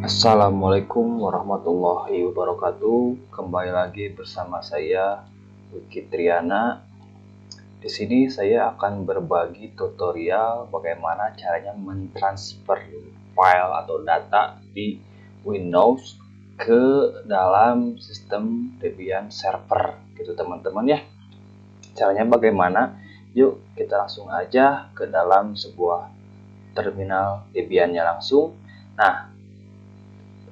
Assalamualaikum warahmatullahi wabarakatuh. Kembali lagi bersama saya Wiki Triana. Di sini saya akan berbagi tutorial bagaimana caranya mentransfer file atau data di Windows ke dalam sistem Debian server gitu teman-teman ya. Caranya bagaimana? Yuk kita langsung aja ke dalam sebuah terminal Debiannya langsung. Nah,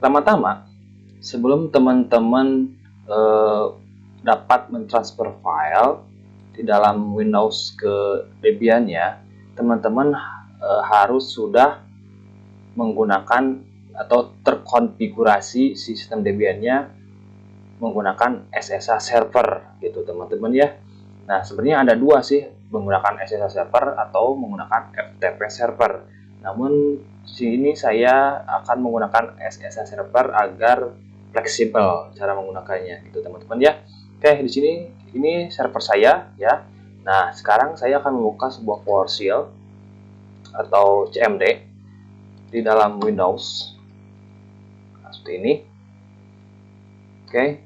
pertama-tama, sebelum teman-teman dapat mentransfer file di dalam Windows ke Debian-nya, teman-teman harus sudah menggunakan atau terkonfigurasi sistem Debian-nya menggunakan SSH server gitu teman-teman ya. Nah, sebenarnya ada dua sih, menggunakan SSH server atau menggunakan FTP server. Namun sini saya akan menggunakan SSH server agar fleksibel cara menggunakannya gitu teman-teman ya. Oke, di sini ini server saya ya. Nah, sekarang saya akan membuka sebuah PowerShell atau CMD di dalam Windows. Nah, seperti ini. Oke.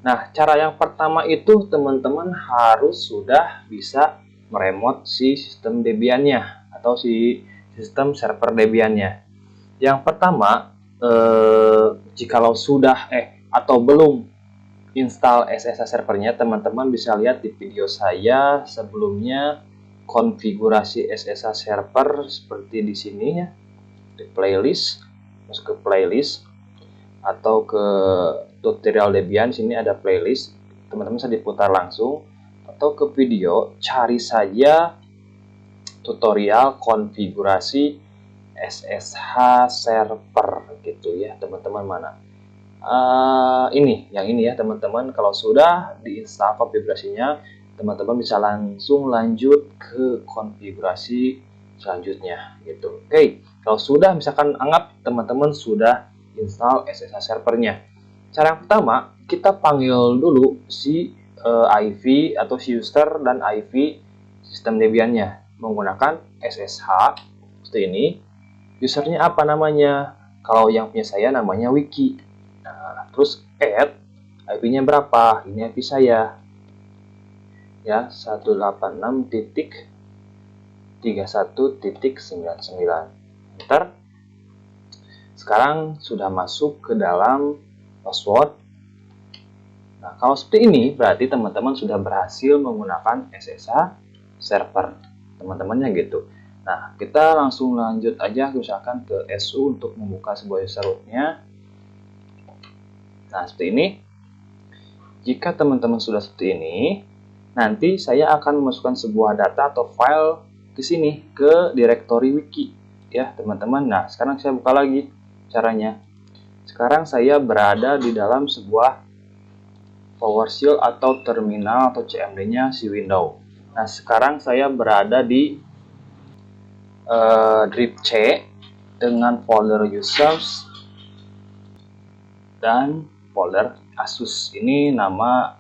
Nah, cara yang pertama itu teman-teman harus sudah bisa meremote si sistem Debian-nya atau si sistem server Debian-nya. Yang pertama, jikalau sudah atau belum install SSH servernya, teman-teman bisa lihat di video saya sebelumnya konfigurasi SSH server seperti di sini ya, di playlist, masuk ke playlist atau ke tutorial Debian. Sini ada playlist, teman-teman bisa diputar langsung, atau ke video cari saja tutorial konfigurasi SSH server gitu ya teman-teman. Mana ini yang ini ya teman-teman. Kalau sudah diinstal konfigurasinya, teman-teman bisa langsung lanjut ke konfigurasi selanjutnya gitu. Oke, kalau sudah misalkan anggap teman-teman sudah install SSH servernya, cara yang pertama kita panggil dulu si IV atau si user dan IV sistem Debian-nya menggunakan SSH seperti ini. Usernya apa namanya? Kalau yang punya saya namanya Wiki. Nah, terus add IP-nya berapa? Ini IP saya ya, 186.31.99. Enter. Sekarang sudah masuk ke dalam password. Nah, kalau seperti ini berarti teman-teman sudah berhasil menggunakan SSH server teman-temannya gitu. Nah, kita langsung lanjut aja misalkan ke SU untuk membuka sebuah user root-nya. Nah, seperti ini. Jika teman-teman sudah seperti ini, nanti saya akan memasukkan sebuah data atau file ke sini, ke directory wiki ya teman-teman. Nah, sekarang saya buka lagi caranya. Sekarang saya berada di dalam sebuah PowerShell atau terminal atau CMD-nya si Windows. Nah, sekarang saya berada di drive C dengan folder users dan folder Asus. Ini nama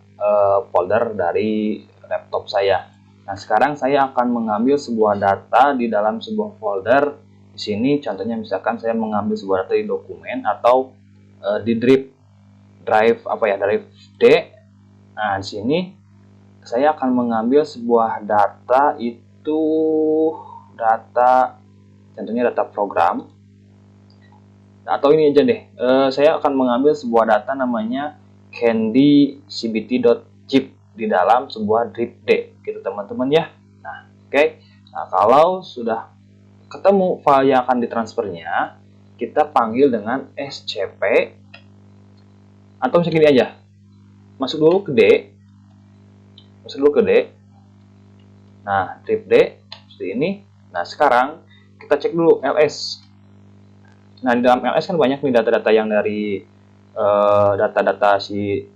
folder dari laptop saya. Nah, sekarang saya akan mengambil sebuah data di dalam sebuah folder. Di sini contohnya misalkan saya mengambil sebuah data di dokumen atau di drive drive D. Nah, di sini saya akan mengambil sebuah data, itu data contohnya data program. Nah, atau ini aja deh, saya akan mengambil sebuah data namanya candy.cbt.zip di dalam sebuah drive D gitu teman-teman ya. Nah, oke. Nah, kalau sudah ketemu file yang akan ditransfernya, kita panggil dengan scp atau misalnya gini aja, masuk dulu ke D. Nah, drive D seperti ini. Nah, sekarang kita cek dulu ls. Nah, di dalam ls kan banyak nih data-data yang dari data-data si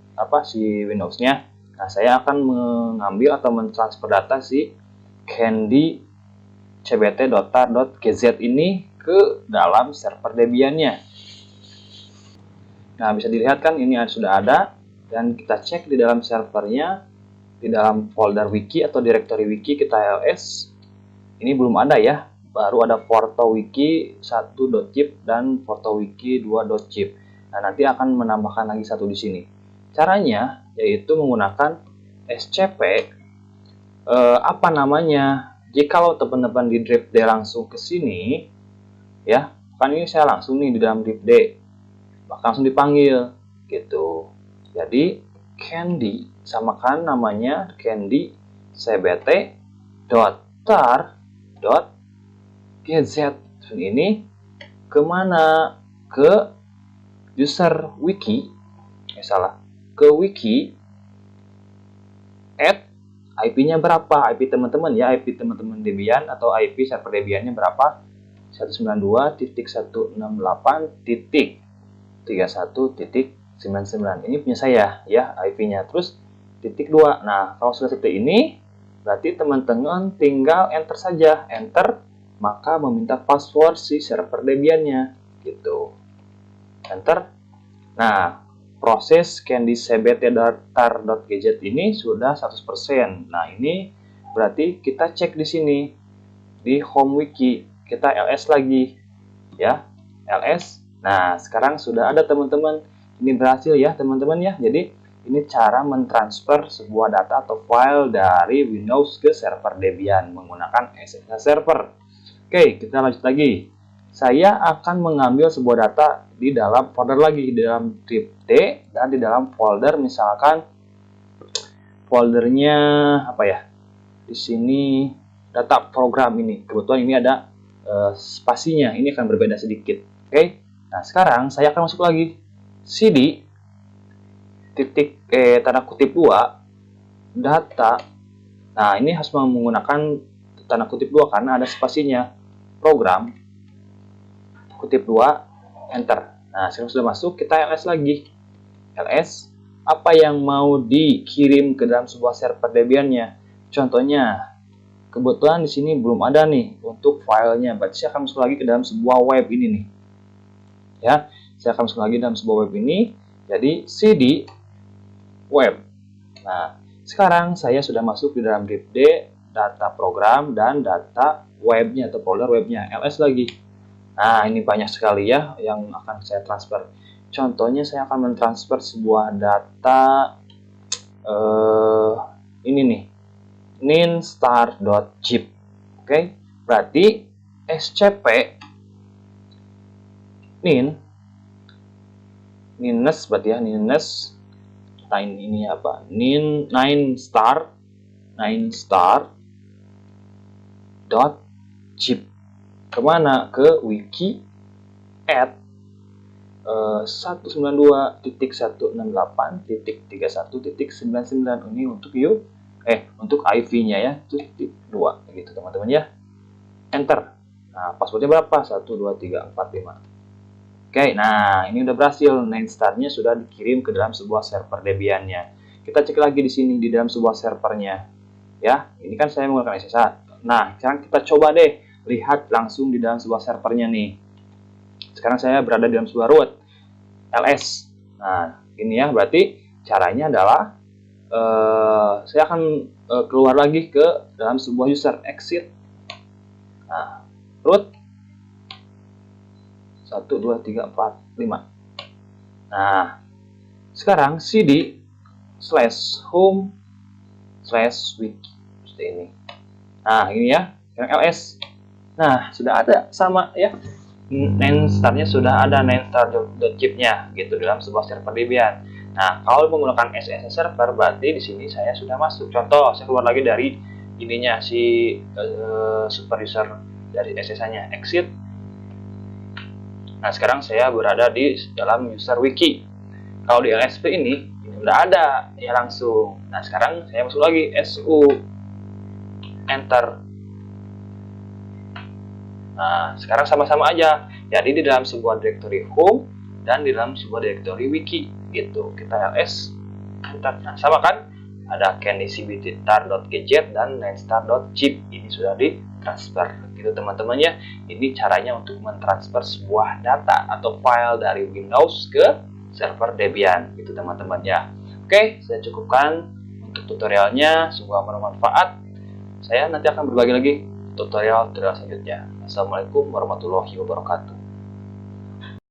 Windows-nya. Nah, saya akan mengambil atau mentransfer data si candy cbt.tar.gz ini ke dalam server Debian-nya. Nah, bisa dilihat kan ini sudah ada, dan kita cek di dalam servernya, di dalam folder wiki atau directory wiki kita ls. Ini belum ada ya. baru ada portowiki 1.zip dan portowiki 2.zip. Nah, nanti akan menambahkan lagi satu di sini. Caranya yaitu menggunakan SCP apa namanya? Jikalau teman-teman di drive D langsung ke sini, ya, kan ini saya langsung nih di dalam drive D, maka langsung dipanggil gitu. Jadi candy samakan namanya candy cbt tar gz ini kemana? Ke user wiki, ke wiki add IP-nya berapa, IP teman-teman ya, IP teman-teman Debian atau IP server Debiannya berapa, 192.168.31.99. Ini punya saya ya IP-nya. Terus titik 2. Nah, kalau sudah seperti ini, berarti teman-teman tinggal enter saja, enter, maka meminta password si server Debiannya gitu. Enter. Nah, proses candy-cbt-tar.gz ini sudah 100%. Nah, ini berarti kita cek di sini di home wiki, kita ls lagi ya, ls. Nah, sekarang sudah ada teman-teman. Ini berhasil ya teman-teman ya. Jadi ini cara mentransfer sebuah data atau file dari Windows ke server Debian menggunakan SSH server. Oke, kita lanjut lagi. Saya akan mengambil sebuah data di dalam folder lagi, di dalam drive D dan di dalam folder, misalkan foldernya apa ya? Di sini data program ini. Kebetulan ini ada spasinya. Ini akan berbeda sedikit. Oke. Nah, sekarang saya akan masuk lagi cd titik tanda kutip 2 data. Nah, ini harus menggunakan tanda kutip 2 karena ada spasinya. Program kutip 2 enter. Nah, sekarang sudah masuk, kita ls lagi. ls apa yang mau dikirim ke dalam sebuah server Debian-nya. Contohnya, kebetulan di sini belum ada nih untuk filenya. Berarti saya akan masuk lagi ke dalam sebuah web ini nih. Ya, saya akan masuk lagi dalam sebuah web ini. Jadi cd web. Nah, sekarang saya sudah masuk di dalam drive D, data program dan data webnya atau folder webnya. ls lagi. Nah, ini banyak sekali ya yang akan saya transfer. Contohnya saya akan mentransfer sebuah data ini nih, ninstar.zip. Oke, berarti scp nines berarti ya, nines. Nah, ini apa? ninestar.zip. Kemana? Ke wiki at 192.168.31.99. ini untuk untuk IV-nya ya, titik 2 gitu teman-teman ya. Enter. Nah, passwordnya berapa? 12345. Oke, nah ini udah berhasil. Ninestar-nya sudah dikirim ke dalam sebuah server Debian-nya. Kita cek lagi di sini di dalam sebuah servernya. Ya, ini kan saya menggunakan SSH. Nah, sekarang kita coba deh lihat langsung di dalam sebuah servernya nih. Sekarang saya berada di dalam sebuah root ls. Nah, ini ya, berarti caranya adalah saya akan keluar lagi ke dalam sebuah user, exit. Nah, root 1, 2, 3, 4, 5. Nah, sekarang cd /home/wiki seperti ini. Nah, ini ya, yang ls. Nah, sudah ada sama ya. Ninestar-nya sudah ada, ninestar.zip-nya gitu dalam sebuah server Debian. Nah, kalau menggunakan SSH server berarti di sini saya sudah masuk. Contoh, saya keluar lagi dari ininya si super user dari SSH-nya, exit. Nah, sekarang saya berada di dalam user wiki. Kalau di LSP ini udah ada ya langsung. Nah, sekarang saya masuk lagi su enter. Nah, sekarang sama-sama aja. Jadi di dalam sebuah directory home dan di dalam sebuah directory wiki gitu. Kita ls enter. Nah, sama kan? Ada candy-cbt-tar.gz dan ninestar.zip. Ini sudah ditransfer gitu teman-teman ya. Ini caranya untuk mentransfer sebuah data atau file dari Windows ke server Debian gitu teman-teman ya. Oke, saya cukupkan untuk tutorialnya. Semoga bermanfaat. Saya nanti akan berbagi lagi tutorial selanjutnya. Assalamualaikum warahmatullahi wabarakatuh.